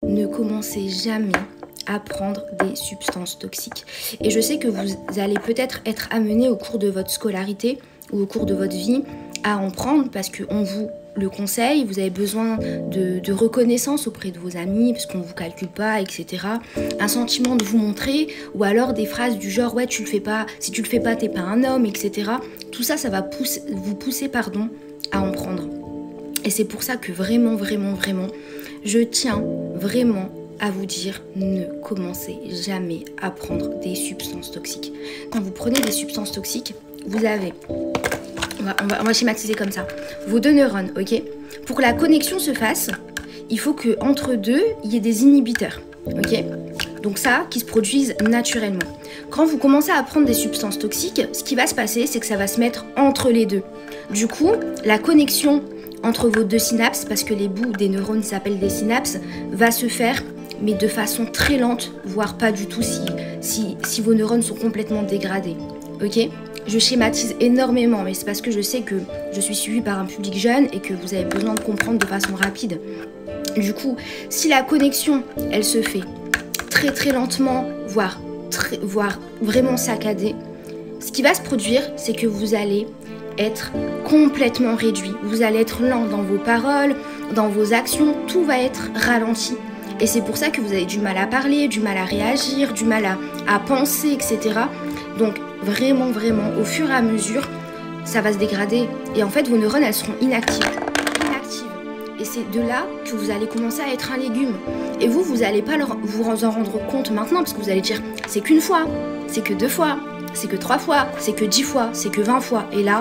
Ne commencez jamais à prendre des substances toxiques. Et je sais que vous allez peut-être être amené au cours de votre scolarité ou au cours de votre vie à en prendre parce qu'on vous le conseille, vous avez besoin de reconnaissance auprès de vos amis parce qu'on ne vous calcule pas, etc. Un sentiment de vous montrer ou alors des phrases du genre « ouais, tu le fais pas, si tu le fais pas, t'es pas un homme », etc. Tout ça, ça va vous pousser à en prendre. Et c'est pour ça que vraiment, je tiens vraiment à vous dire, ne commencez jamais à prendre des substances toxiques. Quand vous prenez des substances toxiques, vous avez, on va schématiser comme ça, vos deux neurones, ok? Pour que la connexion se fasse, il faut qu'entre deux, il y ait des inhibiteurs, ok? Donc ça, qui se produisent naturellement. Quand vous commencez à prendre des substances toxiques, ce qui va se passer, c'est que ça va se mettre entre les deux. Du coup, la connexion entre vos deux synapses, parce que les bouts des neurones s'appellent des synapses, va se faire, mais de façon très lente, voire pas du tout si vos neurones sont complètement dégradés. Ok? Je schématise énormément, mais c'est parce que je sais que je suis suivie par un public jeune et que vous avez besoin de comprendre de façon rapide. Du coup, si la connexion, elle se fait très lentement, voire vraiment saccadée, ce qui va se produire, c'est que vous allez être complètement réduit. Vous allez être lent dans vos paroles, dans vos actions, tout va être ralenti. Et c'est pour ça que vous avez du mal à parler, du mal à réagir, du mal à penser, etc. Donc vraiment, au fur et à mesure, ça va se dégrader. Et en fait, vos neurones, elles seront inactives. Et c'est de là que vous allez commencer à être un légume. Et vous n'allez pas vous en rendre compte maintenant, parce que vous allez dire, c'est qu'une fois, c'est que 2 fois, c'est que 3 fois, c'est que 10 fois, c'est que 20 fois. Et là,